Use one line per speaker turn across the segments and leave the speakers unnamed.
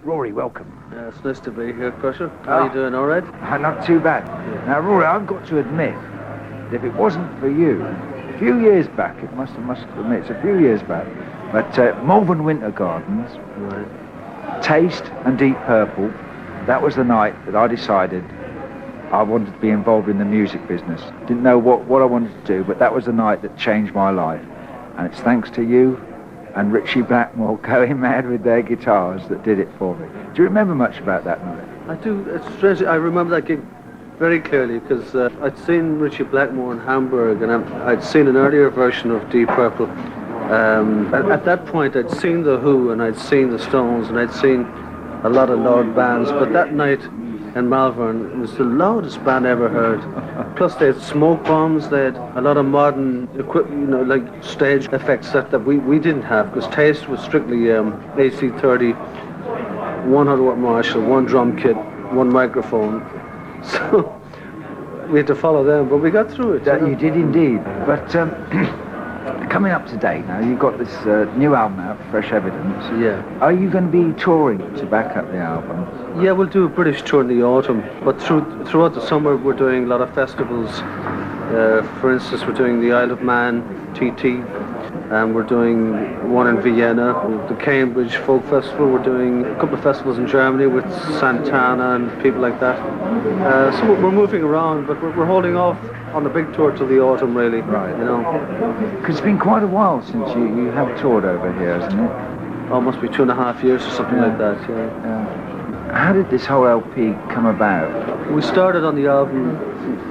Rory, welcome.
It's nice to be here, Krusher. How are you doing, all right?
Not too bad.
Yeah.
Now, Rory, I've got to admit, that if it wasn't for you, a few years back, must admit, it's a few years back, but Malvern Winter Gardens,
Right.
Taste and Deep Purple, that was the night that I decided I wanted to be involved in the music business. Didn't know what I wanted to do, but that was the night that changed my life. And it's thanks to you and Richie Blackmore going mad with their guitars that did it for me. Do you remember much about that night?
I do. It's strange. I remember that gig very clearly because I'd seen Richie Blackmore in Hamburg, and I'd seen an earlier version of Deep Purple. At that point, I'd seen The Who, and I'd seen the Stones, and I'd seen a lot of loud bands. But that night in Malvern, it was the loudest band I ever heard. Plus, they had smoke bombs. They had a lot of modern equipment, like stage effects that we didn't have, because Taste was strictly AC30, 100-watt Marshall, one drum kit, one microphone. So we had to follow them, but we got through it.
You did indeed. But coming up to date now, you've got this new album out, Fresh Evidence.
Yeah.
Are you going to be touring to back up the album?
Yeah, we'll do a British tour in the autumn, but throughout the summer we're doing a lot of festivals. For instance, we're doing the Isle of Man, TT, and we're doing one in Vienna, the Cambridge Folk Festival. We're doing a couple of festivals in Germany with Santana and people like that. So we're moving around, but we're holding off on the big tour till the autumn, really.
Right.
You know.
Because it's been quite a while since you have toured over here, hasn't it?
Oh, must be 2.5 years or something like that,
Yeah. How did this whole LP come about?
We started on the album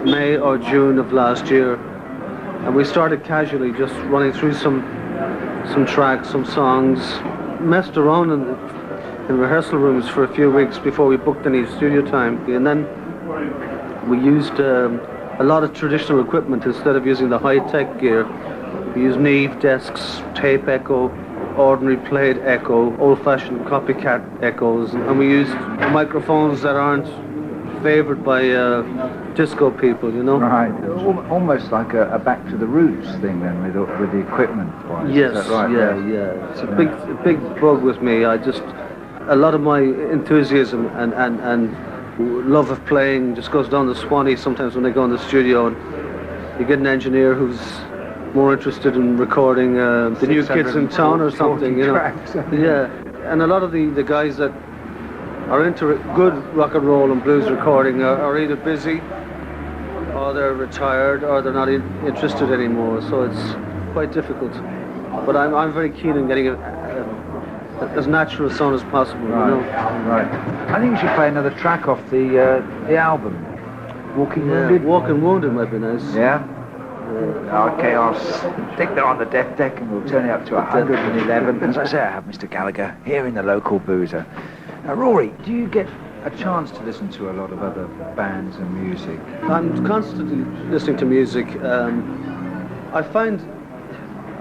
May or June of last year, and we started casually just running through some tracks, some songs, messed around in rehearsal rooms for a few weeks before we booked any studio time, and then we used a lot of traditional equipment instead of using the high-tech gear. We used Neve desks, tape echo, ordinary played echo, old-fashioned copycat echoes, and we used microphones that aren't favoured by disco people, you know.
Right, almost like a back to the roots thing then with the equipment.
Yes,
is that right?
yeah. It's a big bug with me. A lot of my enthusiasm and love of playing just goes down the Swanee sometimes when I go in the studio, and you get an engineer who's more interested in recording the new kids in town or something, you know.
Tracks.
Yeah, and a lot of the guys that are into good rock and roll and blues recording are either busy, or they're retired, or they're not interested anymore. So it's quite difficult. But I'm very keen on getting it as natural a sound as possible.
Right,
you know.
right. I think you should play another track off the album. Walking Wounded.
Walking Wounded might be nice.
Yeah. Okay, I'll stick that on the deck deck and we'll turn it up to 111. As I say, I have Mr. Gallagher here in the local boozer. Now, Rory, do you get a chance to listen to a lot of other bands and music?
I'm constantly listening to music. I find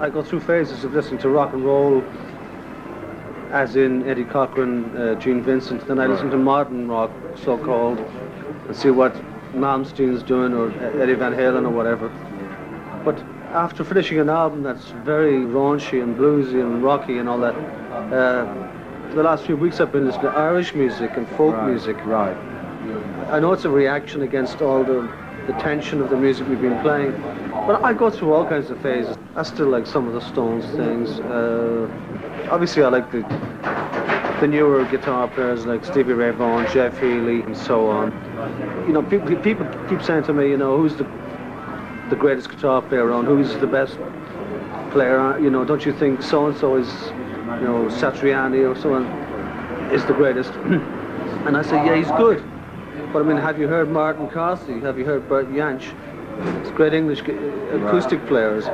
I go through phases of listening to rock and roll, as in Eddie Cochran, Gene Vincent. Then I listen to modern rock, so-called, and see what Malmsteen's doing, or Eddie Van Halen, or whatever. But after finishing an album that's very raunchy and bluesy and rocky and all that, the last few weeks I've been listening to Irish music and folk music.
Right.
I know it's a reaction against all the tension of the music we've been playing, but I go through all kinds of phases. I still like some of the Stones things. Obviously I like the newer guitar players like Stevie Ray Vaughan, Jeff Healey, and so on. You know, people keep saying to me, you know, who's the greatest guitar player around, who's the best player, you know, don't you think so-and-so is, you know, Satriani or so on, is the greatest? And I say, yeah, he's good. But I mean, have you heard Martin Cassidy? Have you heard Bert Jansch? It's great English acoustic players.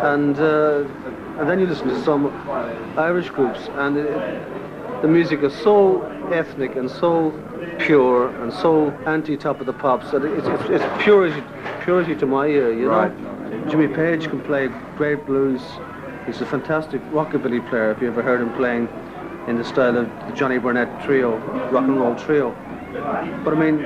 And then you listen to some Irish groups, and the music is so ethnic and so pure and so anti-top of the pops that it's purity to my ear, you know.
Right.
Jimmy Page can play great blues. He's a fantastic rockabilly player, if you ever heard him playing in the style of the Johnny Burnett trio, rock and roll trio. But I mean,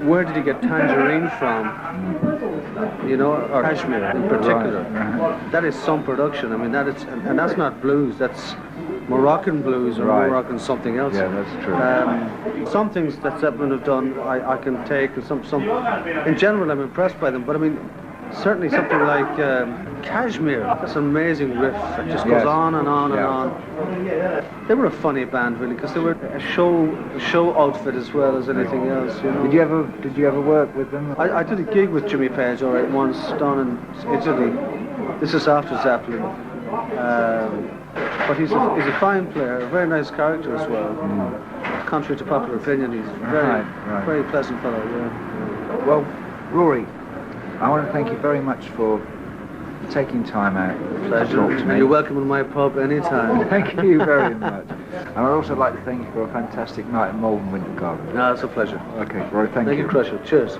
where did he get Tangerine from? You know, or Kashmir in particular.
Right.
That is some production. I mean, and that's not blues. That's Moroccan blues or
Right.
Moroccan something else.
Yeah, that's true.
Some things that Zeppelin have done, I can take, and some. In general, I'm impressed by them. But I mean, certainly something like Kashmir. That's an amazing riff that just goes
Yes.
on and on and
Yeah.
on. They were a funny band, really, because they were a show outfit as well as anything else. You know.
Did you ever work with them?
I did a gig with Jimmy Page, all right, once down in Italy. This is after Zeppelin. But he's a fine player, a very nice character as well. Contrary to popular opinion, he's
Right.
very pleasant fellow. Yeah.
Well, Rory, I want to thank you very much for taking time out to
Pleasure.
talk to me.
You're welcome in my pub anytime.
Thank you very much. And I'd also like to thank you for a fantastic night at Malden Winter Garden.
No, it's a pleasure.
Okay, Rory, thank you.
Thank you, Krusher. Cheers.